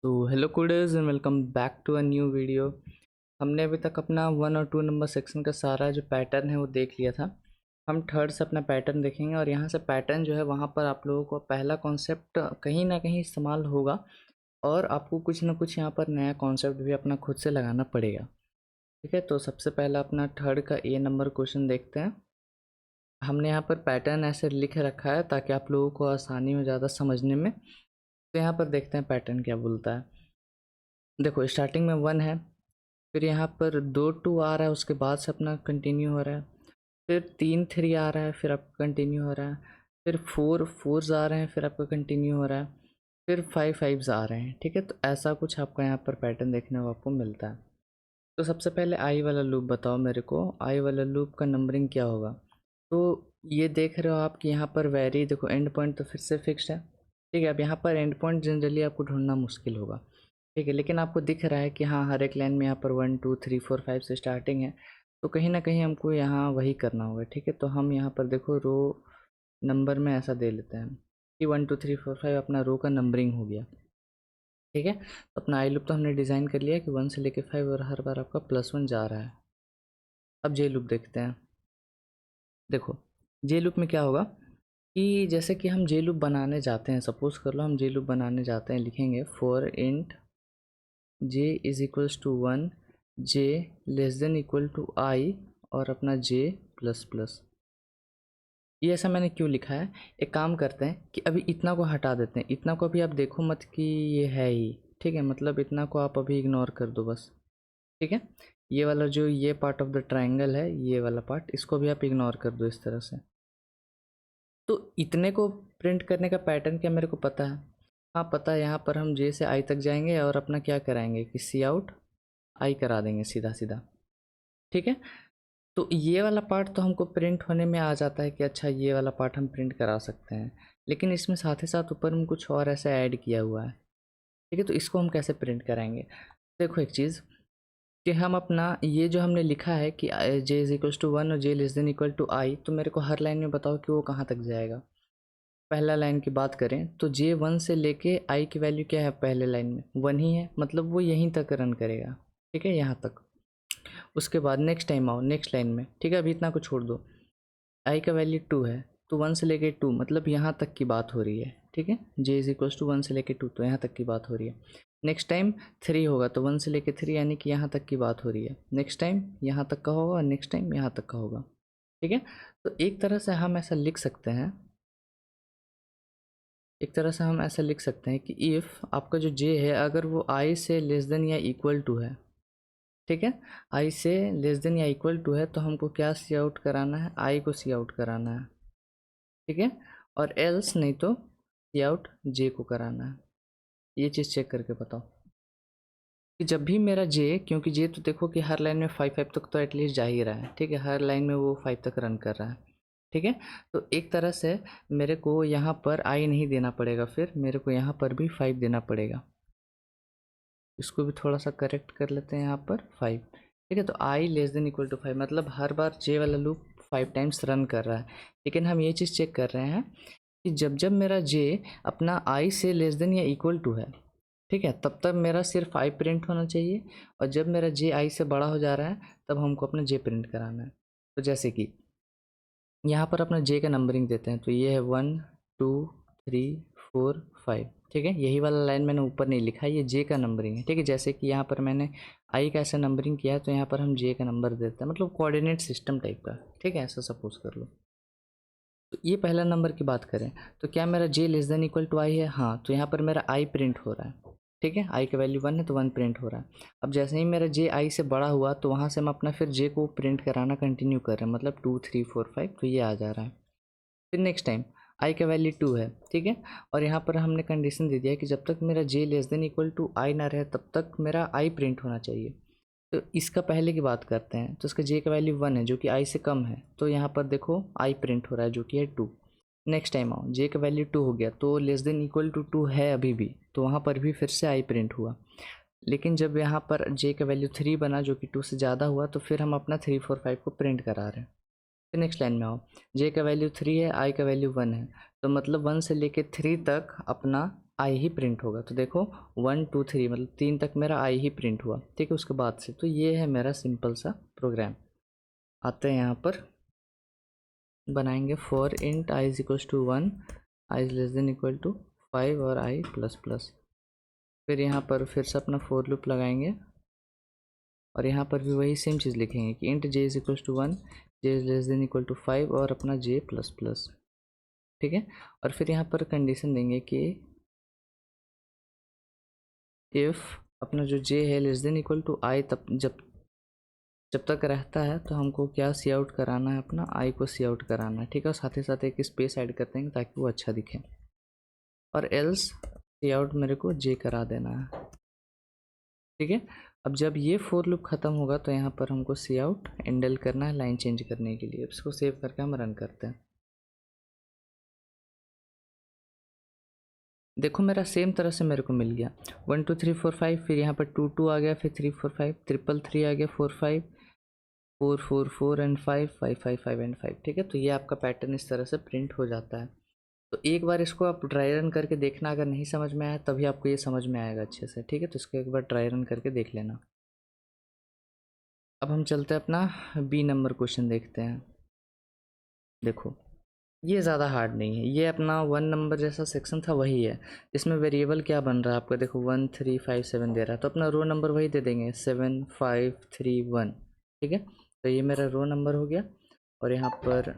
तो hello coders and welcome back to a new video. हमने अभी तक अपना 1 और 2 नंबर सेक्शन का सारा जो पैटर्न है वो देख लिया था। हम थर्ड से अपना पैटर्न देखेंगे और यहाँ से पैटर्न जो है वहाँ पर आप लोगों को पहला कॉन्सेप्ट कहीं ना कहीं इस्तेमाल होगा और आपको कुछ ना कुछ यहाँ पर नया कॉन्सेप्ट भी अपना खुद से लगाना पड़ेगा। ठीक है, तो सबसे पहला अपना थर्ड का ए नंबर क्वेश्चन देखते हैं। हमने यहाँ पर पैटर्न ऐसे लिख रखा है ताकि आप लोगों को आसानी हो ज़्यादा समझने में। तो यहाँ पर देखते हैं पैटर्न क्या बोलता है। देखो स्टार्टिंग में 1 है, फिर यहाँ पर 2 2 आ रहा है, उसके बाद से अपना कंटिन्यू हो रहा है। फिर 3 3 आ रहा है, फिर आपका कंटिन्यू हो रहा है। फिर 4 4s आ रहे हैं, फिर आपका कंटिन्यू हो रहा है। फिर 5 5s आ रहे हैं। ठीक है, तो ऐसा कुछ आपका यहाँ पर पैटर्न देखने को आपको मिलता है। तो सबसे पहले आई वाला लूप बताओ मेरे को, आई वाला लूप का नंबरिंग क्या होगा। तो ये देख रहे हो आप कि यहाँ पर वेरी, देखो एंड पॉइंट तो फिर से फिक्स्ड है। ठीक है, अब यहाँ पर एंड पॉइंट जनरली आपको ढूंढना मुश्किल होगा। ठीक है, लेकिन आपको दिख रहा है कि हाँ हर एक लाइन में यहाँ पर 1 2 3 4 5 से स्टार्टिंग है। तो कहीं ना कहीं हमको यहाँ वही करना होगा। ठीक है, तो हम यहाँ पर देखो रो नंबर में ऐसा दे लेते हैं कि 1 2 3 4 5 अपना रो का नंबरिंग हो गया। ठीक है, तो अपना आई लूप तो हमने डिज़ाइन कर लिया कि 1 से लेके 5 और हर बार आपका +1 जा रहा है। अब जे लूप देखते हैं। देखो जे लूप में क्या होगा कि जैसे कि हम जे लूप बनाने जाते हैं, सपोज कर लो हम जे लूप बनाने जाते हैं, लिखेंगे for int j is equals to 1, j less than equal to i और अपना जे प्लस प्लस। ये ऐसा मैंने क्यों लिखा है, एक काम करते हैं कि अभी इतना को हटा देते हैं। इतना को अभी आप देखो मत कि ये है ही। ठीक है, मतलब इतना को आप अभी इग्नोर कर दो बस। ठीक है, ये वाला जो ये पार्ट ऑफ द ट्राइंगल है, ये वाला पार्ट, इसको भी आप इग्नोर कर दो इस तरह से। तो इतने को प्रिंट करने का पैटर्न क्या मेरे को पता है। हाँ पता है, यहाँ पर हम जे से आई तक जाएंगे और अपना क्या कराएंगे कि सी आउट आई करा देंगे सीधा सीधा। ठीक है, तो ये वाला पार्ट तो हमको प्रिंट होने में आ जाता है कि अच्छा ये वाला पार्ट हम प्रिंट करा सकते हैं। लेकिन इसमें साथ ही साथ ऊपर में कुछ और ऐसा ऐड किया हुआ है। ठीक है, तो इसको हम कैसे प्रिंट कराएंगे। देखो एक चीज़ कि हम अपना ये जो हमने लिखा है कि जे इज इक्वल्स टू 1 और जे लेस देन इक्वल टू आई, तो मेरे को हर लाइन में बताओ कि वो कहाँ तक जाएगा। पहला लाइन की बात करें तो जे 1 से लेके आई की वैल्यू क्या है, पहले लाइन में 1 ही है, मतलब वो यहीं तक रन करेगा। ठीक है, यहाँ तक। उसके बाद नेक्स्ट टाइम आओ नेक्स्ट लाइन में। ठीक है, अभी इतना को छोड़ दो। आई का वैल्यू 2 है, तो 1 से लेके 2 मतलब यहाँ तक की बात हो रही है। ठीक है, जे इज इक्वल्स टू 1 से लेके 2, तो यहाँ तक की बात हो रही है। नेक्स्ट टाइम 3 होगा तो 1 से लेके 3 यानी कि यहाँ तक की बात हो रही है। नेक्स्ट टाइम यहाँ तक का होगा और नेक्स्ट टाइम यहाँ तक का होगा। ठीक है, तो एक तरह से हम ऐसा लिख सकते हैं, एक तरह से हम ऐसा लिख सकते हैं कि इफ़ आपका जो जे है अगर वो आई से लेस देन या इक्वल टू है। ठीक है, आई से लेस देन या इक्वल टू है तो हमको क्या सी आउट कराना है, आई को सी आउट कराना है। ठीक है, और एल्स नहीं तो सी आउट जे को कराना है। ये चीज़ चेक करके बताओ कि जब भी मेरा जे, क्योंकि जे तो देखो कि हर लाइन में 5 5 तक तो एटलीस्ट जा ही रहा है। ठीक है, हर लाइन में वो 5 तक रन कर रहा है। ठीक है, तो एक तरह से मेरे को यहाँ पर आई नहीं देना पड़ेगा, फिर मेरे को यहाँ पर भी 5 देना पड़ेगा। इसको भी थोड़ा सा करेक्ट कर लेते हैं यहाँ पर 5। ठीक है, तो आई लेस देन इक्वल टू 5 मतलब हर बार जे वाला लूप 5 टाइम्स रन कर रहा है। लेकिन हम ये चीज़ चेक कर रहे हैं कि जब जब मेरा जे अपना आई से लेस देन या इक्वल टू है, ठीक है, तब तब मेरा सिर्फ आई प्रिंट होना चाहिए। और जब मेरा जे आई से बड़ा हो जा रहा है तब हमको अपना जे प्रिंट कराना है। तो जैसे कि यहाँ पर अपना जे का नंबरिंग देते हैं, तो ये है 1 2 3 4 5। ठीक है, यही वाला लाइन मैंने ऊपर नहीं लिखा है, ये जे का नंबरिंग है। ठीक है, जैसे कि यहाँ पर मैंने आई का ऐसा नंबरिंग किया है तो यहाँ पर हम जे का नंबर देते हैं, मतलब कोऑर्डिनेट सिस्टम टाइप का। ठीक है, ऐसा सपोज कर लो। तो ये पहला नंबर की बात करें तो क्या मेरा जे लेस देन इक्वल टू आई है, हाँ, तो यहाँ पर मेरा आई प्रिंट हो रहा है। ठीक है, आई का वैल्यू 1 है तो 1 प्रिंट हो रहा है। अब जैसे ही मेरा जे आई से बड़ा हुआ तो वहाँ से हम अपना फिर जे को प्रिंट कराना कंटिन्यू कर रहे हैं, मतलब 2 3 4 5, तो ये आ जा रहा है। फिर नेक्स्ट टाइम आई का वैल्यू 2 है। ठीक है, और यहाँ पर हमने कंडीशन दे दिया कि जब तक मेरा जे लेस देन इक्वल टू आई ना रहे तब तक मेरा आई प्रिंट होना चाहिए। तो इसका पहले की बात करते हैं, तो इसका जे का वैल्यू 1 है जो कि आई से कम है, तो यहाँ पर देखो आई प्रिंट हो रहा है जो कि है 2। नेक्स्ट टाइम आओ, जे का वैल्यू 2 हो गया तो लेस देन इक्वल टू 2 है अभी भी, तो वहाँ पर भी फिर से आई प्रिंट हुआ। लेकिन जब यहाँ पर जे का वैल्यू 3 बना जो कि 2 से ज़्यादा हुआ तो फिर हम अपना 3 4 5 को प्रिंट करा रहे हैं। फिर नेक्स्ट लाइन में आओ, जे का वैल्यू 3 है, आई का वैल्यू 1 है, तो मतलब 1 से लेके 3 तक अपना आई ही प्रिंट होगा। तो देखो 1 2 3 मतलब 3 तक मेरा आई ही प्रिंट हुआ, ठीक है। उसके बाद से तो ये है मेरा सिंपल सा प्रोग्राम। आते हैं यहाँ पर, बनाएंगे for int i is equals to 1, i is less than equal to 5 और आई प्लस प्लस। फिर यहाँ पर फिर से अपना फॉर लूप लगाएंगे और यहाँ पर भी वही सेम चीज़ लिखेंगे कि int j is equals to 1, j is less than equal to 5 और अपना जे प्लस प्लस, ठीक है। और फिर यहाँ पर कंडीशन देंगे कि इफ़ अपना जो जे है लेस देन इक्वल टू आई, तब जब तक रहता है तो हमको क्या सी आउट कराना है, अपना आई को सी आउट कराना है, ठीक है। और साथ ही साथ एक स्पेस ऐड कर देंगे ताकि वो अच्छा दिखे, और एल्स सी आउट मेरे को जे करा देना है, ठीक है। अब जब ये फोर लूप ख़त्म होगा तो यहाँ पर हमको सी आउट एंडल करना है लाइन चेंज करने के लिए। इसको सेव करके हम रन करते हैं। देखो मेरा सेम तरह से मेरे को मिल गया 1 2 3 4 5, फिर यहाँ पर 2 2 आ गया, फिर 3 4 5, 3 आ गया, 4 5, 4 4 4 एंड 5 5 5 5 एंड 5, ठीक है। तो ये आपका पैटर्न इस तरह से प्रिंट हो जाता है। तो एक बार इसको आप ड्राई रन करके देखना, अगर नहीं समझ में आया तभी आपको ये समझ में आएगा अच्छे से, ठीक है। तो इसको एक बार ड्राई रन करके देख लेना। अब हम चलते हैं अपना बी नंबर क्वेश्चन देखते हैं। देखो ये ज़्यादा हार्ड नहीं है, ये अपना 1 नंबर जैसा सेक्शन था वही है। इसमें वेरिएबल क्या बन रहा है आपका, देखो 1 3 5 7 दे रहा है, तो अपना रो नंबर वही दे देंगे 7 5 3 1, ठीक है। तो ये मेरा रो नंबर हो गया। और यहाँ पर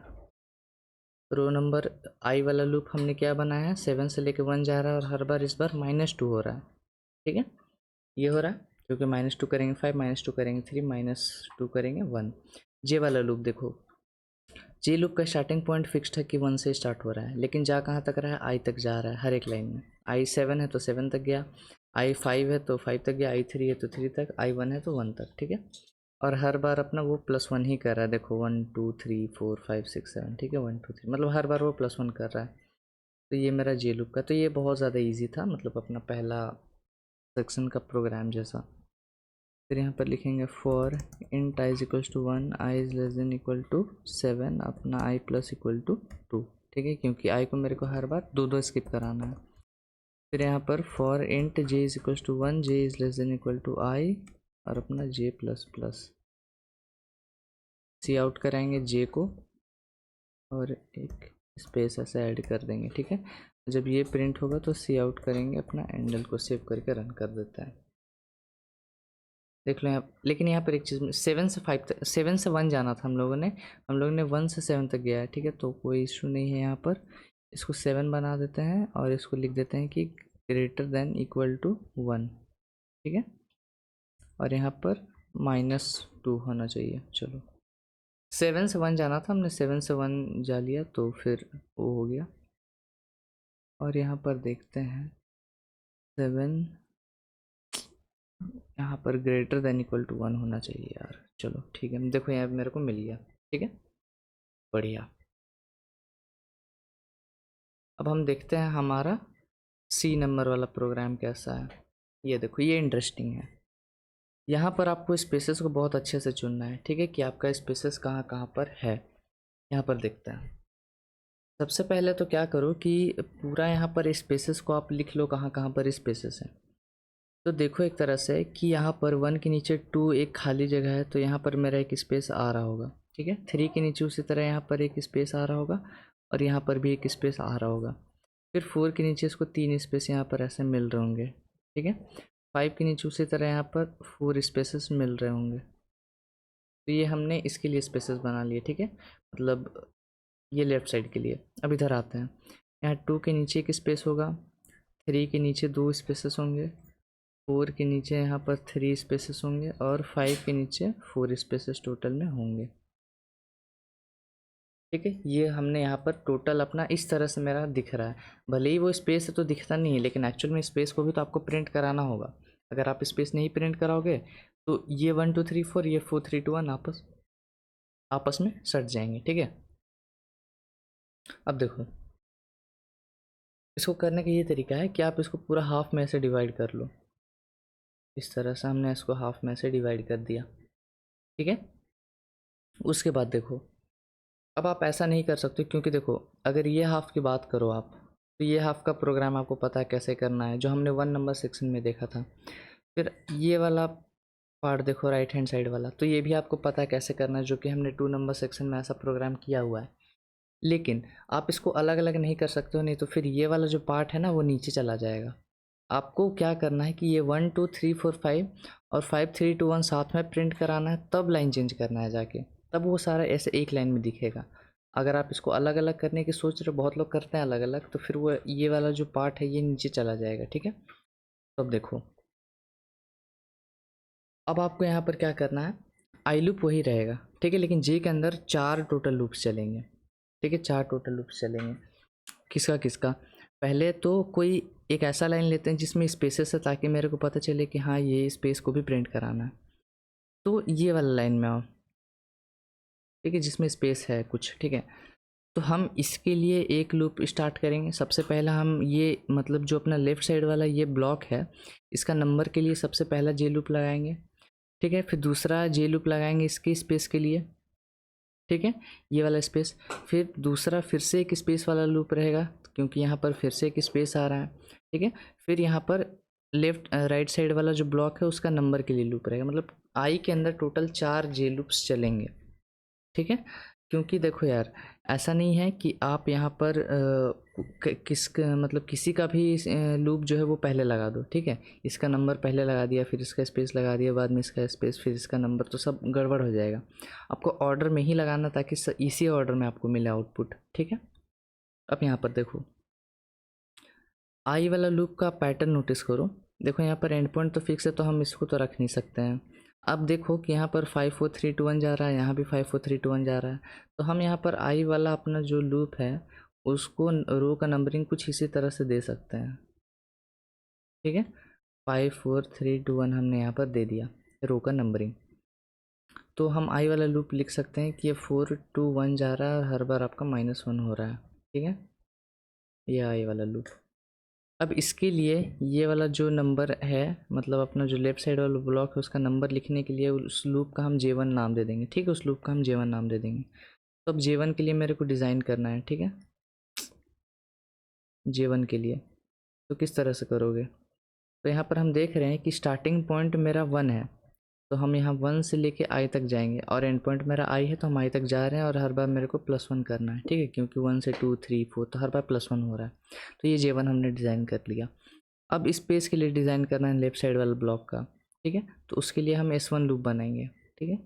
रो नंबर आई वाला लूप हमने क्या बनाया है, 7 से लेके 1 जा रहा है और हर बार इस बार -2 हो रहा है, ठीक है। ये हो रहा है क्योंकि -2 करेंगे 5, -2 करेंगे 3, -2 करेंगे 1। जे वाला लूप देखो, जे लूप का स्टार्टिंग पॉइंट फिक्स्ड है कि 1 से स्टार्ट हो रहा है, लेकिन जा कहाँ तक रहा है, आई तक जा रहा है हर एक लाइन में। आई 7 है तो 7 तक गया, आई 5 है तो 5 तक गया, आई 3 है तो 3 तक, आई 1 है तो 1 तक, ठीक है। और हर बार अपना वो +1 ही कर रहा है, देखो 1 2 3 4 5 6 7, ठीक है। 1 2 3 मतलब हर बार वो +1 कर रहा है। तो ये मेरा जे लूप का, तो ये बहुत ज़्यादा ईजी था, मतलब अपना पहला सेक्शन का प्रोग्राम जैसा। फिर यहाँ पर लिखेंगे for int i is equals to 1, i is less than equal to 7, अपना आई प्लस इक्वल टू 2, ठीक है, क्योंकि आई को मेरे को हर बार दो स्किप कराना है। फिर यहाँ पर for int j is equals to 1, j is less than equal to i और अपना j plus plus, cout कराएंगे जे को और एक स्पेस ऐसे ऐड कर देंगे, ठीक है। जब ये प्रिंट होगा तो सी आउट करेंगे, अपना एंडल को सेव करके रन कर देता है। देख लो यहाँ, लेकिन यहाँ पर एक चीज़, 7 से 5 तक, 7 से 1 जाना था हम लोगों ने 1 से 7 तक गया है, ठीक है। तो कोई इशू नहीं है यहाँ पर। इसको 7 बना देते हैं और इसको लिख देते हैं कि ग्रेटर देन इक्वल टू 1, ठीक है। और यहाँ पर -2 होना चाहिए। चलो 7 से 1 जाना था, हमने 7 से 1 जा लिया तो फिर वो हो गया। और यहाँ पर देखते हैं 7 यहाँ पर ग्रेटर देन इक्वल टू 1 होना चाहिए यार। चलो ठीक है, देखो यहाँ मेरे को मिल गया, ठीक है, बढ़िया। अब हम देखते हैं हमारा सी नंबर वाला प्रोग्राम कैसा है। ये देखो ये इंटरेस्टिंग है। यहाँ पर आपको स्पेसेस को बहुत अच्छे से चुनना है, ठीक है, कि आपका स्पेसेस कहाँ कहाँ पर है। यहाँ पर देखते हैं। सबसे पहले तो क्या करो कि पूरा यहाँ पर स्पेसेस को आप लिख लो कहाँ कहाँ पर स्पेसेस हैं। तो देखो एक तरह से कि यहाँ पर 1 के नीचे 2 एक खाली जगह है, तो यहाँ पर मेरा एक स्पेस आ रहा होगा, ठीक है। 3 के नीचे उसी तरह यहाँ पर एक स्पेस आ रहा होगा और यहाँ पर भी एक स्पेस आ रहा होगा। फिर 4 के नीचे इसको 3 स्पेस यहाँ पर ऐसे मिल रहे होंगे, ठीक है। 5 के नीचे उसी तरह यहाँ पर 4 स्पेसेस मिल रहे होंगे। तो ये हमने इसके लिए स्पेसेस बना लिए, ठीक है, मतलब ये लेफ़्ट साइड के लिए। अब इधर आते हैं, यहाँ 2 के नीचे एक स्पेस होगा, 3 के नीचे 2 स्पेसेस होंगे, 4 के नीचे यहाँ पर 3 स्पेसेस होंगे और 5 के नीचे 4 स्पेसेस टोटल में होंगे, ठीक है। ये हमने यहाँ पर टोटल अपना इस तरह से मेरा दिख रहा है। भले ही वो स्पेस है तो दिखता नहीं है, लेकिन एक्चुअल में स्पेस को भी तो आपको प्रिंट कराना होगा। अगर आप स्पेस नहीं प्रिंट कराओगे तो ये 1 2 3 4, ये 4 3 2 1 आपस में सट जाएंगे, ठीक है। अब देखो इसको करने का ये तरीका है कि आप इसको पूरा हाफ में से डिवाइड कर लो। इस तरह से हमने इसको हाफ में से डिवाइड कर दिया, ठीक है। उसके बाद देखो अब आप ऐसा नहीं कर सकते, क्योंकि देखो अगर ये हाफ की बात करो आप, तो ये हाफ का प्रोग्राम आपको पता है कैसे करना है, जो हमने 1 नंबर सेक्शन में देखा था। फिर ये वाला पार्ट देखो, राइट हैंड साइड वाला, तो ये भी आपको पता है कैसे करना है, जो कि हमने 2 नंबर सेक्शन में ऐसा प्रोग्राम किया हुआ है। लेकिन आप इसको अलग अलग नहीं कर सकते हो, नहीं तो फिर ये वाला जो पार्ट है ना वो नीचे चला जाएगा। आपको क्या करना है कि ये 1 2 3 4 5 और 5 3 2 1 साथ में प्रिंट कराना है, तब लाइन चेंज करना है जाके, तब वो सारा ऐसे एक लाइन में दिखेगा। अगर आप इसको अलग अलग करने की सोच रहे हो, बहुत लोग करते हैं अलग अलग, तो फिर वो ये वाला जो पार्ट है ये नीचे चला जाएगा। ठीक है, तो अब देखो, अब आपको यहाँ पर क्या करना है, आई लूप वही रहेगा, ठीक है, लेकिन जे के अंदर 4 टोटल लूप्स चलेंगे। ठीक है, 4 टोटल लूप्स चलेंगे। किसका किसका, पहले तो कोई एक ऐसा लाइन लेते हैं जिसमें स्पेसेस है, ताकि मेरे को पता चले कि हाँ ये स्पेस को भी प्रिंट कराना है। तो ये वाला लाइन में आओ, ठीक है, जिसमें स्पेस है कुछ। ठीक है, तो हम इसके लिए एक लूप स्टार्ट करेंगे। सबसे पहला हम ये मतलब जो अपना लेफ़्ट साइड वाला ये ब्लॉक है, इसका नंबर के लिए सबसे पहला जे लूप लगाएंगे। ठीक है, फिर दूसरा जे लूप लगाएंगे इसके स्पेस के लिए। ठीक है, ये वाला स्पेस, फिर दूसरा फिर से एक स्पेस वाला लूप रहेगा, क्योंकि यहाँ पर फिर से एक स्पेस आ रहा है। ठीक है, फिर यहाँ पर लेफ्ट राइट साइड वाला जो ब्लॉक है उसका नंबर के लिए लूप रहेगा। मतलब आई के अंदर टोटल 4 जे लूप्स चलेंगे। ठीक है, क्योंकि देखो यार, ऐसा नहीं है कि आप यहाँ पर मतलब किसी का भी लूप जो है वो पहले लगा दो। ठीक है, इसका नंबर पहले लगा दिया, फिर इसका स्पेस लगा दिया, बाद में इसका स्पेस, फिर इसका नंबर, तो सब गड़बड़ हो जाएगा। आपको ऑर्डर में ही लगाना, ताकि इसी ऑर्डर में आपको मिले आउटपुट। ठीक है, अब यहाँ पर देखो, आई वाला लूप का पैटर्न नोटिस करो। देखो यहाँ पर एंड पॉइंट तो फिक्स है, तो हम इसको तो रख नहीं सकते हैं। अब देखो कि यहाँ पर 5 4 3 2 1 जा रहा है, यहाँ भी 5 4 3 2 1 जा रहा है। तो हम यहाँ पर आई वाला अपना जो लूप है उसको रो का नंबरिंग कुछ इसी तरह से दे सकते हैं। ठीक है, 5 4 3 2 1 हमने यहाँ पर दे दिया रो का नंबरिंग। तो हम आई वाला लूप लिख सकते हैं कि ये 4 2 1 जा रहा है और हर बार आपका -1 हो रहा है। ठीक है, ये आई वाला लूप। अब इसके लिए ये वाला जो नंबर है, मतलब अपना जो लेफ्ट साइड वाला ब्लॉक है, उसका नंबर लिखने के लिए उस लूप का हम J1 नाम दे देंगे। ठीक है, उस लूप का हम J1 नाम दे देंगे। तो अब J1 के लिए मेरे को डिज़ाइन करना है। ठीक है, J1 के लिए तो किस तरह से करोगे, तो यहाँ पर हम देख रहे हैं कि स्टार्टिंग पॉइंट मेरा 1 है, तो हम यहाँ 1 से लेके आई तक जाएंगे, और एंड पॉइंट मेरा आई है, तो हम आई तक जा रहे हैं, और हर बार मेरे को +1 करना है। ठीक है, क्योंकि 1 से 2 3 4 तो हर बार +1 हो रहा है। तो ये J1 हमने डिज़ाइन कर लिया। अब स्पेस के लिए डिज़ाइन करना है लेफ्ट साइड वाला ब्लॉक का। ठीक है, तो उसके लिए हम S1 लूप बनाएंगे। ठीक है,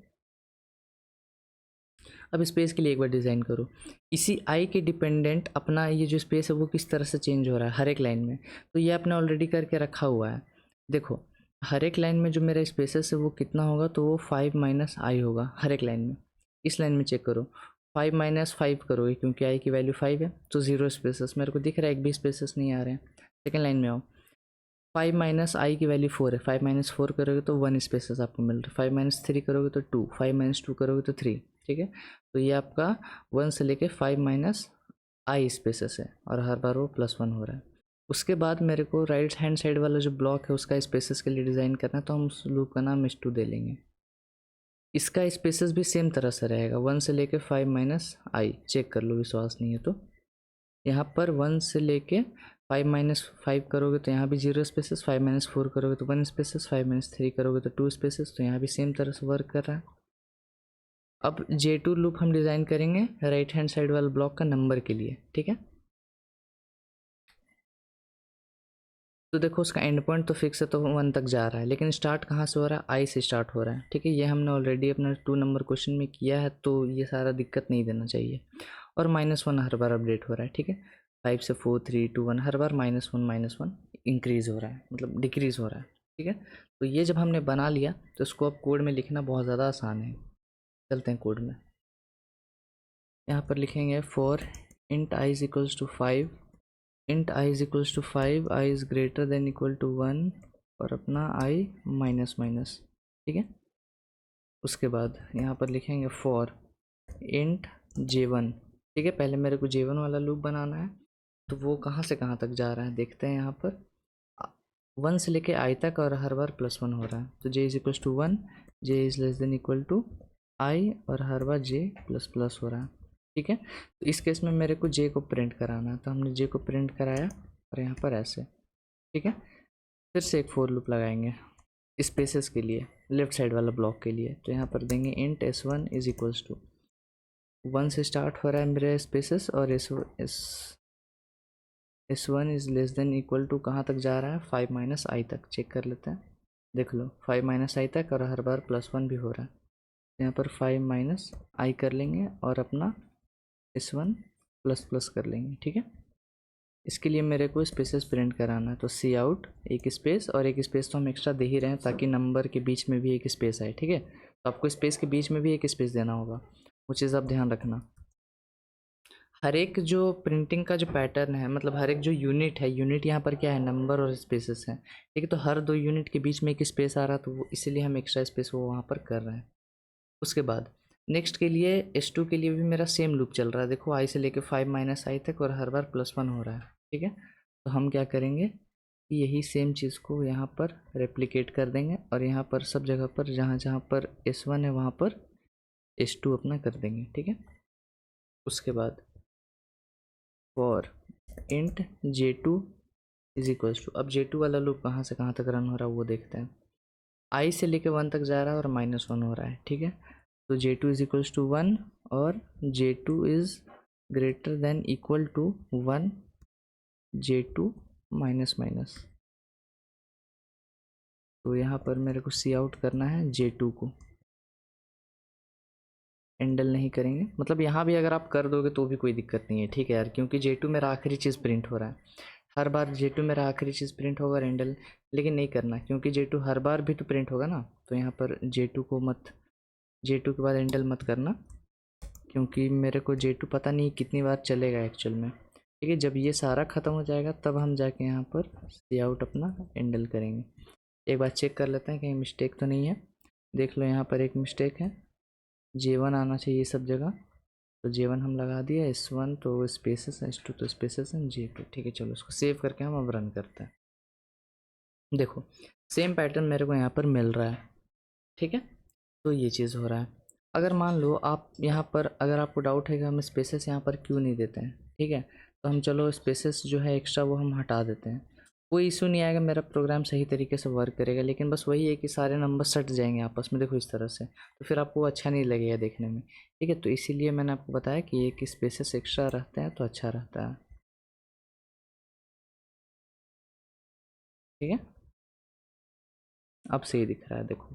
अब स्पेस के लिए एक बार डिज़ाइन करो, इसी आई के डिपेंडेंट अपना ये जो स्पेस है वो किस तरह से चेंज हो रहा है हर एक लाइन में। तो ये आपने ऑलरेडी करके रखा हुआ है। देखो, हर एक लाइन में जो मेरा स्पेसेस है वो कितना होगा, तो वो 5 - i होगा हर एक लाइन में। इस लाइन में चेक करो, 5 - 5 करोगे, क्योंकि आई की वैल्यू 5 है, तो 0 स्पेसेस मेरे को दिख रहा है, एक भी स्पेसेस नहीं आ रहे हैं। सेकेंड लाइन में आओ, 5 - i की वैल्यू 4 है, 5 - 4 करोगे तो 1 स्पेसेस आपको मिल रहा है। 5 - 3 करोगे तो 2, 5 - 2 करोगे तो 3। ठीक है, तो ये आपका 1 से लेके 5 - i स्पेसेस है, और हर बार वो +1 हो रहा है। उसके बाद मेरे को राइट हैंड साइड वाला जो ब्लॉक है उसका स्पेसेस के लिए डिज़ाइन करना है, तो हम उस लूप का नाम S2 दे लेंगे। इसका स्पेसेस भी सेम तरह से रहेगा, 1 से लेके 5 - i, चेक कर लो विश्वास नहीं है तो। यहाँ पर 1 से लेके 5 - 5 करोगे तो यहाँ भी 0 स्पेसेस, 5 - 4 करोगे तो 1 स्पेसेस, 5 - 3 करोगे तो 2 स्पेसेस, तो यहाँ भी सेम तरह से वर्क कर रहा है। अब J2 लूप हम डिज़ाइन करेंगे राइट हैंड साइड वाले ब्लॉक का नंबर के लिए। ठीक है, तो देखो उसका एंड पॉइंट तो फिक्स है, तो 1 तक जा रहा है, लेकिन स्टार्ट कहाँ से हो रहा है, आई से स्टार्ट हो रहा है। ठीक है, ये हमने ऑलरेडी अपना 2 नंबर क्वेश्चन में किया है, तो ये सारा दिक्कत नहीं देना चाहिए। और -1 हर बार अपडेट हो रहा है। ठीक है, 5 से 4 3 2 1 हर बार -1 इंक्रीज़ हो रहा है, मतलब डिक्रीज़ हो रहा है। ठीक है, तो ये जब हमने बना लिया तो इसको अब कोड में लिखना बहुत ज़्यादा आसान है। चलते हैं कोड में, यहाँ पर लिखेंगे for int i is equals to 5, int i is equals to 5, i is greater than equal to 1, और अपना i माइनस। ठीक है, उसके बाद यहाँ पर लिखेंगे फॉर int j1। ठीक है, पहले मेरे को j1 वाला लूप बनाना है, तो वो कहाँ से कहाँ तक जा रहा है देखते हैं। यहाँ पर 1 से लेके i तक, और हर बार +1 हो रहा है, तो j is equals to 1, j is less than equal to i, और हर बार j ++ हो रहा है। ठीक है। तो इस केस में मेरे को जे को प्रिंट कराना है, तो हमने जे को प्रिंट कराया और यहाँ पर ऐसे, ठीक है। फिर से एक फोर लूप लगाएंगे स्पेसेस के लिए, लेफ्ट साइड वाला ब्लॉक के लिए। तो यहाँ पर देंगे int s1 is equals to 1 से स्टार्ट हो रहा है मेरे स्पेसेस, और s1 is less than equal to कहाँ तक जा रहा है, 5 माइनस आई तक। चेक कर लेते हैं, देख लो 5 माइनस आई तक, और हर बार +1 भी हो रहा है। यहाँ पर 5 माइनस आई कर लेंगे और अपना s1 प्लस प्लस कर लेंगे, ठीक है। इसके लिए मेरे को स्पेसेस प्रिंट कराना है, तो सी आउट एक स्पेस, और एक स्पेस तो हम एक्स्ट्रा दे ही रहे हैं ताकि नंबर के बीच में भी एक स्पेस आए, ठीक है। तो आपको स्पेस के बीच में भी एक स्पेस देना होगा, वो चीज़ आप ध्यान रखना। हर एक जो प्रिंटिंग का जो पैटर्न है, मतलब हर एक जो यूनिट है, यूनिट यहाँ पर क्या है, नंबर और स्पेसेस है, ठीक है। तो हर 2 यूनिट के बीच में एक स्पेस आ रहा, तो वो इसीलिए हम एक्स्ट्रा स्पेस वो वहाँ पर कर रहे हैं। उसके बाद नेक्स्ट के लिए s2 के लिए भी मेरा सेम लूप चल रहा है, देखो आई से लेके 5 माइनस आई तक, और हर बार +1 हो रहा है, ठीक है। तो हम क्या करेंगे कि यही सेम चीज़ को यहाँ पर रेप्लिकेट कर देंगे, और यहाँ पर सब जगह पर जहाँ जहाँ पर s1 है वहाँ पर s2 अपना कर देंगे, ठीक है। उसके बाद for int j2 is equals to, अब j2 वाला लूप कहाँ से कहाँ तक रन हो रहा है वो देखते हैं। आई से लेके 1 तक जा रहा है और -1 हो रहा है, ठीक है। तो j2 इज इक्वल्स टू 1 और j2 is greater than equal to 1 j2 minus minus. तो यहाँ पर मेरे को सी आउट करना है j2 को, हैंडल नहीं करेंगे, मतलब यहाँ भी अगर आप कर दोगे तो भी कोई दिक्कत नहीं है, ठीक है यार, क्योंकि j2 मेरा आखिरी चीज़ प्रिंट हो रहा है। हर बार j2 मेरा आखिरी चीज़ प्रिंट होगा हैंडल, लेकिन नहीं करना, क्योंकि j2 हर बार भी तो प्रिंट होगा ना। तो यहाँ पर j2 को मत, j2 के बाद हैंडल मत करना, क्योंकि मेरे को j2 पता नहीं कितनी बार चलेगा एक्चुअल में, ठीक है। जब ये सारा ख़त्म हो जाएगा तब हम जाके यहाँ पर सी आउट अपना हैंडल करेंगे। एक बार चेक कर लेते हैं कहीं मिस्टेक तो नहीं है। देख लो यहाँ पर एक मिस्टेक है, j1 आना चाहिए सब जगह, तो j1 हम लगा दिया, s1 तो स्पेसेस है, s2 तो स्पेसेस है, j2, ठीक है। चलो इसको सेव करके हम अब रन करते हैं। देखो सेम पैटर्न मेरे को यहाँ पर मिल रहा है, ठीक है। तो ये चीज़ हो रहा है। अगर मान लो आप यहाँ पर, अगर आपको डाउट है कि हम स्पेसेस यहाँ पर क्यों नहीं देते हैं, ठीक है, तो हम चलो स्पेसेस जो है एक्स्ट्रा वो हम हटा देते हैं, कोई इशू नहीं आएगा, मेरा प्रोग्राम सही तरीके से वर्क करेगा। लेकिन बस वही है कि सारे नंबर सट जाएंगे आपस में, देखो इस तरह से, तो फिर आपको अच्छा नहीं लगेगा देखने में, ठीक है। तो इसीलिए मैंने आपको बताया कि एक स्पेसेस एक्स्ट्रा रहते हैं तो अच्छा रहता है, ठीक है। अब सही दिख रहा है देखो।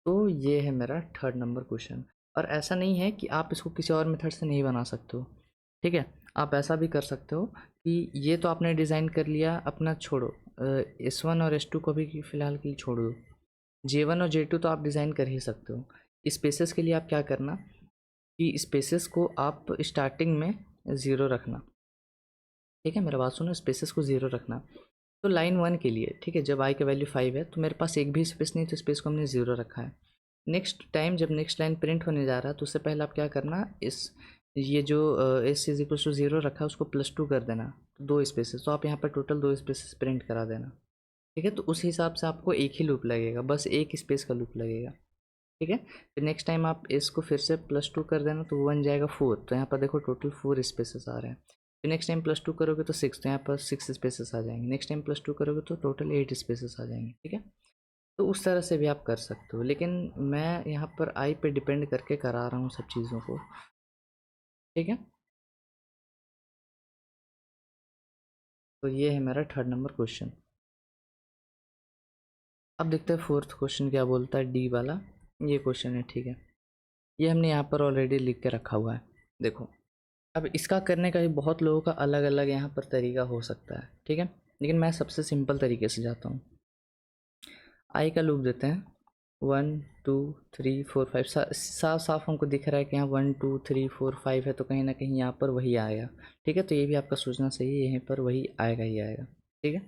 तो ये है मेरा थर्ड नंबर क्वेश्चन। और ऐसा नहीं है कि आप इसको किसी और मेथड से नहीं बना सकते हो, ठीक है। आप ऐसा भी कर सकते हो कि ये तो आपने डिज़ाइन कर लिया अपना, छोड़ो s1 और s2 को भी फ़िलहाल के लिए छोड़ दो, j1 और j2 तो आप डिज़ाइन कर ही सकते हो। स्पेसेस के लिए आप क्या करना कि स्पेसेस को आप स्टार्टिंग में 0 रखना, ठीक है। मेरा बात सुनो, स्पेसेस को 0 रखना। तो लाइन 1 के लिए, ठीक है, जब आई का वैल्यू 5 है तो मेरे पास एक भी स्पेस नहीं, तो स्पेस को हमने 0 रखा है। नेक्स्ट टाइम जब नेक्स्ट लाइन प्रिंट होने जा रहा है तो उससे पहले आप क्या करना, इस ये जो एस इज इक्वल टू 0 रखा है उसको +2 कर देना, 2 स्पेसेस, तो आप यहाँ पर टोटल 2 स्पेसेस प्रिंट करा देना, ठीक है। तो उस हिसाब से आपको एक ही लूप लगेगा, बस एक स्पेस का लूप लगेगा, ठीक है। फिर नेक्स्ट टाइम आप इसको फिर से +2 कर देना, तो वो बन जाएगा 4। तो यहाँ पर देखो टोटल 4 स्पेसेस आ रहे हैं। फिर नेक्स्ट टाइम +2 करोगे तो 6, तो यहाँ पर 6 स्पेसेस आ जाएंगे। नेक्स्ट टाइम +2 करोगे तो टोटल 8 स्पेसेस आ जाएंगे, ठीक है। तो उस तरह से भी आप कर सकते हो, लेकिन मैं यहाँ पर आई पे डिपेंड करके करा रहा हूँ सब चीज़ों को, ठीक है। तो ये है मेरा थर्ड नंबर क्वेश्चन। अब देखते हैं फोर्थ क्वेश्चन क्या बोलता है, डी वाला ये क्वेश्चन है, ठीक है। ये हमने यहाँ पर ऑलरेडी लिख के रखा हुआ है, देखो। अब इसका करने का भी बहुत लोगों का अलग अलग यहाँ पर तरीका हो सकता है, ठीक है, लेकिन मैं सबसे सिंपल तरीके से जाता हूँ। आई का लूप देते हैं 1 2 3 4 5, साफ साफ हमको दिख रहा है कि यहाँ 1 2 3 4 5 है, तो कहीं ना कहीं यहाँ पर वही आएगा, ठीक है। तो ये भी आपका सोचना सही है, यहीं पर वही आएगा ही आएगा, ठीक है।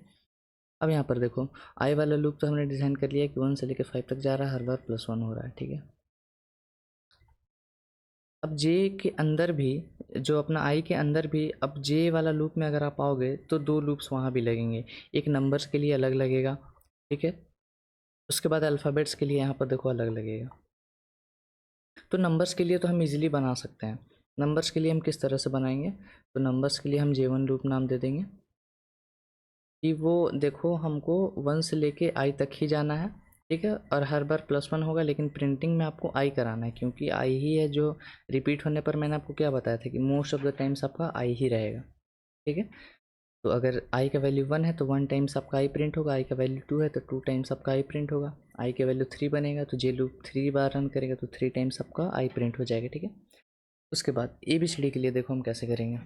अब यहाँ पर देखो आई वाला लूप तो हमने डिज़ाइन कर लिया कि 1 से लेकर 5 तक जा रहा है, हर बार +1 हो रहा है, ठीक है। अब जे के अंदर भी, जो अपना आई के अंदर भी, अब जे वाला लूप में अगर आप आओगे तो 2 लूप्स वहाँ भी लगेंगे, एक नंबर्स के लिए अलग लगेगा, ठीक है। उसके बाद अल्फ़ाबेट्स के लिए यहाँ पर देखो अलग लगेगा। तो नंबर्स के लिए तो हम इजीली बना सकते हैं, नंबर्स के लिए हम किस तरह से बनाएंगे, तो नंबर्स के लिए हम J1 लूप नाम दे देंगे कि वो देखो हमको 1 से लेके I तक ही जाना है, ठीक है। और हर बार +1 होगा, लेकिन प्रिंटिंग में आपको I कराना है, क्योंकि I ही है जो रिपीट होने पर मैंने आपको क्या बताया था कि मोस्ट ऑफ द टाइम्स आपका I ही रहेगा, ठीक है। तो अगर I का वैल्यू 1 है तो 1 टाइम्स आपका I प्रिंट होगा, I का वैल्यू 2 है तो 2 टाइम्स आपका I प्रिंट होगा, I का वैल्यू 3 बनेगा तो जे लूप 3 बार रन करेगा तो 3 टाइम्स आपका I प्रिंट हो जाएगा, ठीक है। उसके बाद ABCD के लिए देखो हम कैसे करेंगे।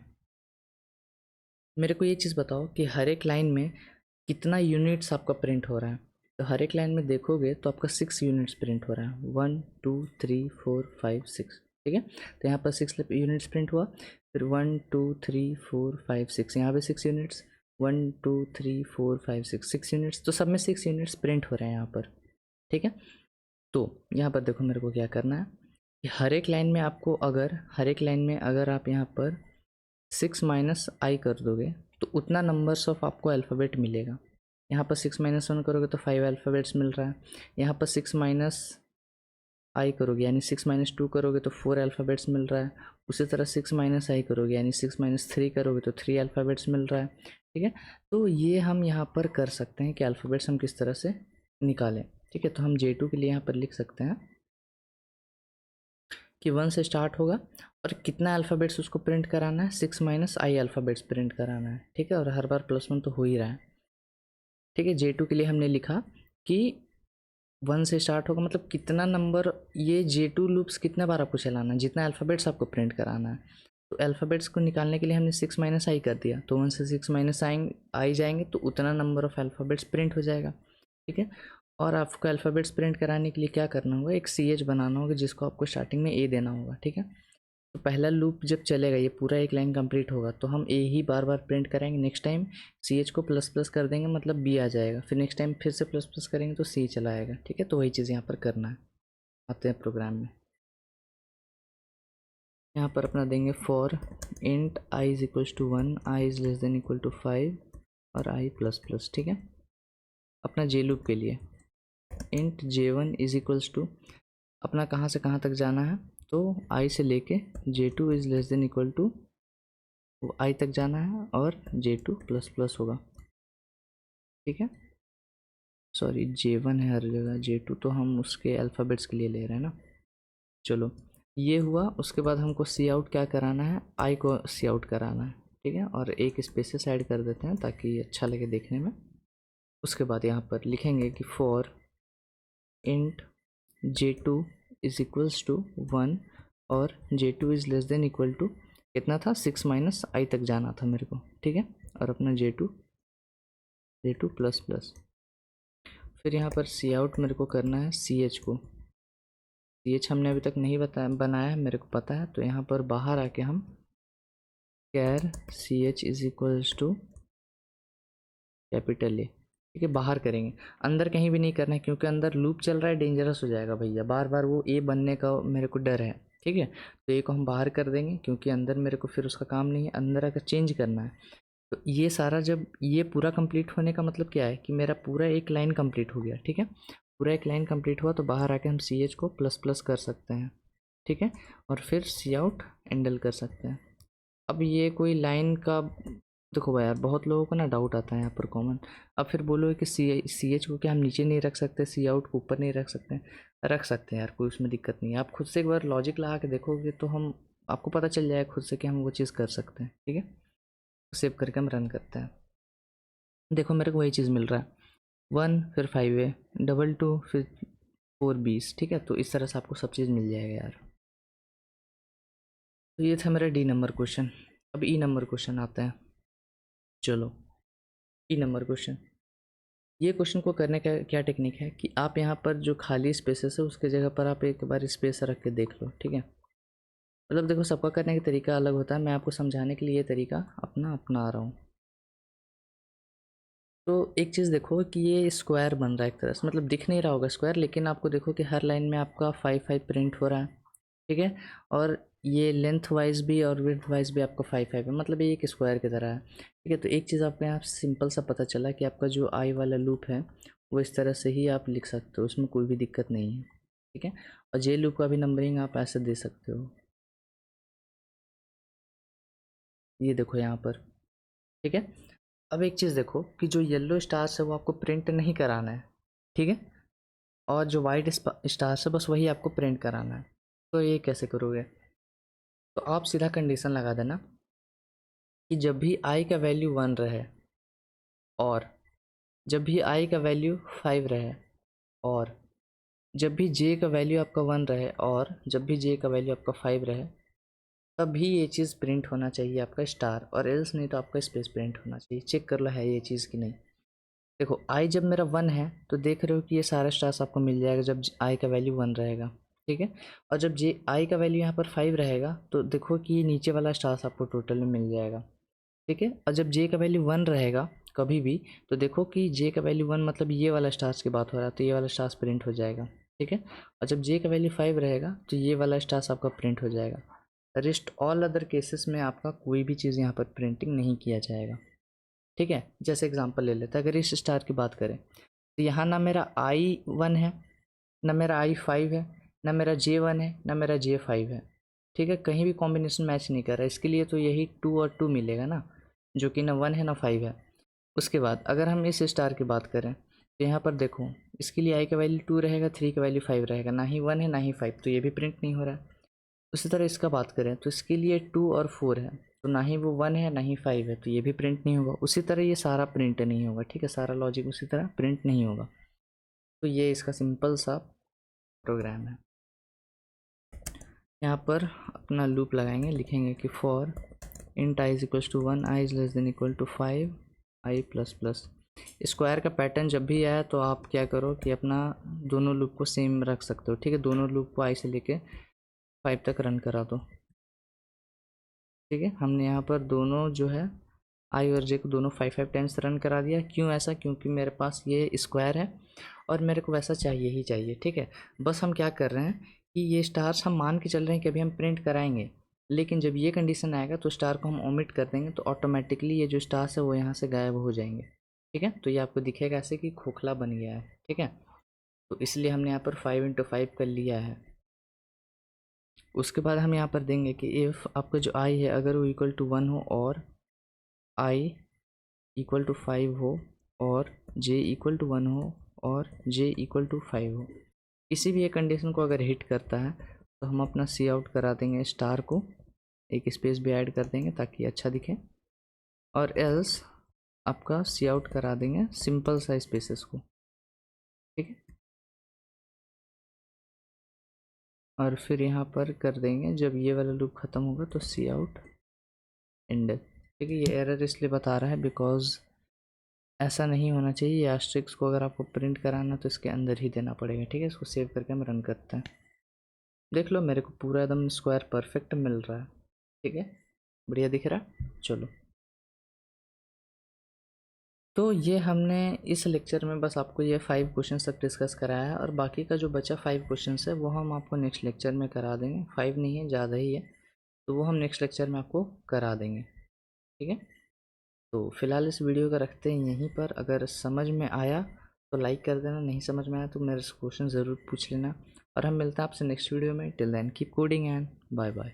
मेरे को ये चीज़ बताओ कि हर एक लाइन में कितना यूनिट्स आपका प्रिंट हो रहा है। तो हर एक लाइन में देखोगे तो आपका 6 यूनिट्स प्रिंट हो रहा है, 1 2 3 4 5 6, ठीक है। तो यहाँ पर 6 यूनिट्स प्रिंट हुआ, फिर 1 2 3 4 5 6, यहाँ पे 6 यूनिट्स, 1 2 3 4 5 6 यूनिट्स, तो सब में 6 यूनिट्स प्रिंट हो रहे हैं यहाँ पर, ठीक है। तो यहाँ पर देखो मेरे को क्या करना है कि हर एक लाइन में आपको हर एक लाइन में अगर आप यहाँ पर 6 माइनस आई कर दोगे तो उतना नंबर्स ऑफ आपको अल्फ़ाबेट मिलेगा। यहाँ पर 6 माइनस 1 करोगे तो 5 अल्फ़ाबेट्स मिल रहा है। यहाँ पर 6 माइनस आई करोगे यानी 6 माइनस 2 करोगे तो 4 अल्फ़ाबेट्स मिल रहा है। उसी तरह 6 माइनस आई करोगे यानी 6 माइनस 3 करोगे तो 3 अल्फ़ाबेट्स मिल रहा है, ठीक है। तो ये हम यहाँ पर कर सकते हैं कि अल्फ़ाबेट्स हम किस तरह से निकालें, ठीक है। तो हम J2 के लिए यहाँ पर लिख सकते हैं कि 1 से स्टार्ट होगा और कितना अल्फ़ाबेट्स उसको प्रिंट कराना है, 6 माइनस आई अल्फ़ाबेट्स प्रिंट कराना है, ठीक है। और हर बार +1 तो हो ही रहा है, ठीक है। J2 के लिए हमने लिखा कि 1 से स्टार्ट होगा, मतलब कितना नंबर, ये J2 लूप्स कितने बार आपको चलाना है, जितना अल्फ़ाबेट्स आपको प्रिंट कराना है। तो अल्फ़ाबेट्स को निकालने के लिए हमने 6 माइनस आई कर दिया, तो 1 से 6 माइनस आई जाएंगे तो उतना नंबर ऑफ़ अल्फ़ाबेट्स प्रिंट हो जाएगा, ठीक है। और आपको अल्फ़ाबेट्स प्रिंट कराने के लिए क्या करना होगा, एक CH बनाना होगा जिसको आपको स्टार्टिंग में A देना होगा, ठीक है। तो पहला लूप जब चलेगा, ये पूरा एक लाइन कंप्लीट होगा तो हम A he bar bar print करेंगे। नेक्स्ट टाइम CH को प्लस प्लस कर देंगे, मतलब B आ जाएगा। फिर नेक्स्ट टाइम फिर से प्लस प्लस करेंगे तो C चला आएगा, ठीक है। तो वही चीज़ यहाँ पर करना है। आते हैं प्रोग्राम में, यहाँ पर अपना देंगे for int I is equals to 1, I is less than equal to 5 और I प्लस प्लस, ठीक है। अपना J लूप के लिए int J1 is equals to, अपना कहाँ से कहाँ तक जाना है, तो I से लेके J2 is less than equal to वो I तक जाना है और J2 प्लस प्लस होगा, ठीक है। सॉरी J1 है हर जगह, J2 तो हम उसके अल्फ़ाबेट्स के लिए ले रहे हैं ना। चलो ये हुआ। उसके बाद हमको सी आउट क्या कराना है, I को सी आउट कराना है, ठीक है। और एक स्पेसेस ऐड कर देते हैं ताकि अच्छा लगे देखने में। उसके बाद यहाँ पर लिखेंगे कि for int J2 is equals to 1 और J2 is less than equal to कितना था, 6 माइनस आई तक जाना था मेरे को, ठीक है। और अपना J2 प्लस प्लस। फिर यहाँ पर सी आउट मेरे को करना है CH को। CH हमने अभी तक नहीं बनाया है, मेरे को पता है। तो यहाँ पर बाहर आके हम char CH is equals to capital A, ठीक है। बाहर करेंगे, अंदर कहीं भी नहीं करना है क्योंकि अंदर लूप चल रहा है, डेंजरस हो जाएगा भैया, बार बार वो A बनने का मेरे को डर है, ठीक है। तो A को हम बाहर कर देंगे क्योंकि अंदर मेरे को फिर उसका काम नहीं है, अंदर अगर चेंज करना है। तो ये सारा जब ये पूरा कंप्लीट होने का मतलब क्या है कि मेरा पूरा एक लाइन कंप्लीट हो गया, ठीक है। पूरा एक लाइन कंप्लीट हुआ तो बाहर आके हम CH को प्लस प्लस कर सकते हैं, ठीक है। और फिर सी आउट एंडल कर सकते हैं। अब ये कोई लाइन का देखो भाई यार, बहुत लोगों को ना डाउट आता है यहाँ पर कॉमन। अब फिर बोलो कि CH को क्या हम नीचे नहीं रख सकते, सी आउट को ऊपर नहीं रख सकते हैं यार, कोई उसमें दिक्कत नहीं है। आप खुद से एक बार लॉजिक लगा के देखोगे तो हम आपको पता चल जाएगा खुद से कि हम वो चीज़ कर सकते हैं, ठीक है। सेव करके हम रन करते हैं। देखो मेरे को वही चीज़ मिल रहा है, 1 फिर 5A, 2 फिर 4Bs, ठीक है। तो इस तरह से आपको सब चीज़ मिल जाएगा यार। तो ये था मेरा D नंबर क्वेश्चन। अब E नंबर क्वेश्चन आता है। चलो E नंबर क्वेश्चन, ये क्वेश्चन को करने का क्या टेक्निक है कि आप यहाँ पर जो खाली स्पेसेस है उसके जगह पर आप एक बार स्पेस रख के देख लो, ठीक है। मतलब देखो सबका करने का तरीका अलग होता है, मैं आपको समझाने के लिए ये तरीका अपना रहा हूँ। तो एक चीज़ देखो कि ये स्क्वायर बन रहा है एक तरह से, मतलब दिख नहीं रहा होगा स्क्वायर, लेकिन आपको देखो कि हर लाइन में आपका 5 प्रिंट हो रहा है, ठीक है। और ये लेंथ वाइज भी और विड्थ वाइज भी आपका 5 है, मतलब ये एक स्क्वायर की तरह है, ठीक है। तो एक चीज़ आपको यहाँ सिंपल सा पता चला कि आपका जो आई वाला लूप है वो इस तरह से ही आप लिख सकते हो, उसमें कोई भी दिक्कत नहीं है, ठीक है। और जे लूप का भी नंबरिंग आप ऐसे दे सकते हो। ये देखो यहाँ पर, ठीक है। अब एक चीज़ देखो कि जो येलो स्टार्स है वो आपको प्रिंट नहीं कराना है, ठीक है, और जो वाइट स्टार्स है बस वही आपको प्रिंट कराना है। तो ये कैसे करोगे? तो आप सीधा कंडीशन लगा देना कि जब भी आई का वैल्यू 1 रहे, और जब भी आई का वैल्यू 5 रहे, और जब भी जे का वैल्यू आपका 1 रहे, और जब भी जे का वैल्यू आपका 5 रहे, तभी ये चीज़ प्रिंट होना चाहिए आपका स्टार, और एल्स नहीं तो आपका स्पेस प्रिंट होना चाहिए। चेक कर लो है ये चीज़ कि नहीं। देखो आई जब मेरा 1 है तो देख रहे हो कि ये सारा स्टार्स आपको मिल जाएगा जब आई का वैल्यू 1 रहेगा, ठीक है। और जब जे आई का वैल्यू यहाँ पर 5 रहेगा तो देखो कि ये नीचे वाला स्टार्स आपको टोटल में मिल जाएगा, ठीक है। और जब जे का वैल्यू 1 रहेगा कभी भी, तो देखो कि जे का वैल्यू 1 मतलब ये वाला स्टार्स की बात हो रहा है, तो ये वाला स्टार्स प्रिंट हो जाएगा, ठीक है। और जब जे का वैल्यू 5 रहेगा तो ये वाला स्टार्स आपका प्रिंट हो जाएगा। रेस्ट ऑल अदर केसेस में आपका कोई भी चीज़ यहाँ पर प्रिंटिंग नहीं किया जाएगा, ठीक है। जैसे एग्जांपल ले लेते हैं, अगर इस स्टार की बात करें तो यहाँ ना मेरा आई 1 है, ना मेरा आई 5 है, ना मेरा जे 1 है, ना मेरा जे 5 है, ठीक है। कहीं भी कॉम्बिनेशन मैच नहीं कर रहा है, इसके लिए तो यही 2 और 2 मिलेगा ना, जो कि ना 1 है ना 5 है। उसके बाद अगर हम इस स्टार की बात करें तो यहाँ पर देखो इसके लिए आई का वैल्यू 2 रहेगा, 3 का वैल्यू 5 रहेगा, ना ही 1 है ना ही 5, तो ये भी प्रिंट नहीं हो रहा है। उसी तरह इसका बात करें तो इसके लिए 2 और 4 है, तो ना ही वो 1 है ना ही 5 है, तो ये भी प्रिंट नहीं होगा। उसी तरह ये सारा प्रिंट नहीं होगा, ठीक है, सारा लॉजिक उसी तरह प्रिंट नहीं होगा। तो ये इसका सिंपल सा प्रोग्राम है। यहाँ पर अपना लूप लगाएंगे, लिखेंगे कि for int i is equals to 1, i is less than equal to 5, i plus plus. Square का पैटर्न जब भी आया तो आप क्या करो कि अपना दोनों लूप को सेम रख सकते हो, ठीक है। दोनों लूप को आई से लेके 5 तक रन करा दो, ठीक है। हमने यहाँ पर दोनों जो है आई और जे को दोनों 5 टाइम्स रन करा दिया। क्यों ऐसा? क्योंकि मेरे पास ये स्क्वायर है और मेरे को वैसा चाहिए ही चाहिए, ठीक है। बस हम क्या कर रहे हैं कि ये स्टार्स हम मान के चल रहे हैं कि अभी हम प्रिंट कराएंगे, लेकिन जब ये कंडीशन आएगा तो स्टार को हम ओमिट कर देंगे, तो ऑटोमेटिकली ये जो स्टार्स है वो यहाँ से गायब हो जाएंगे, ठीक है। तो ये आपको दिखेगा ऐसे कि खोखला बन गया है, ठीक है। तो इसलिए हमने यहाँ पर 5 × 5 कर लिया है। उसके बाद हम यहाँ पर देंगे कि इफ़ आपका जो आई है अगर वो इक्वल टू 1 हो, और आई इक्वल टू 5 हो, और जे इक्वल टू 1 हो, और जे इक्वल टू 5 हो, किसी भी एक कंडीशन को अगर हिट करता है तो हम अपना सी आउट करा देंगे, स्टार को एक स्पेस भी ऐड कर देंगे ताकि अच्छा दिखे, और एल्स आपका सी आउट करा देंगे सिंपल सा स्पेसेस को, ठीक है। और फिर यहाँ पर कर देंगे जब ये वाला लूप ख़त्म होगा तो सी आउट एंड, ठीक है। ये एरर इसलिए बता रहा है बिकॉज ऐसा नहीं होना चाहिए। एस्ट्रिक्स को अगर आपको प्रिंट कराना तो इसके अंदर ही देना पड़ेगा, ठीक है। इसको सेव करके हम रन करते हैं। देख लो मेरे को पूरा एकदम स्क्वायर परफेक्ट मिल रहा है, ठीक है, बढ़िया दिख रहा है। चलो, तो ये हमने इस लेक्चर में बस आपको ये 5 क्वेश्चन तक डिस्कस कराया है, और बाकी का जो बचा 5 क्वेश्चन है वो हम आपको नेक्स्ट लेक्चर में करा देंगे। 5 नहीं है, ज़्यादा ही है, तो वो हम नेक्स्ट लेक्चर में आपको करा देंगे, ठीक है। तो फिलहाल इस वीडियो का रखते हैं यहीं पर। अगर समझ में आया तो लाइक कर देना, नहीं समझ में आया तो मेरे से क्वेश्चन ज़रूर पूछ लेना, और हम मिलते हैं आपसे नेक्स्ट वीडियो में। Till then keep coding and bye bye.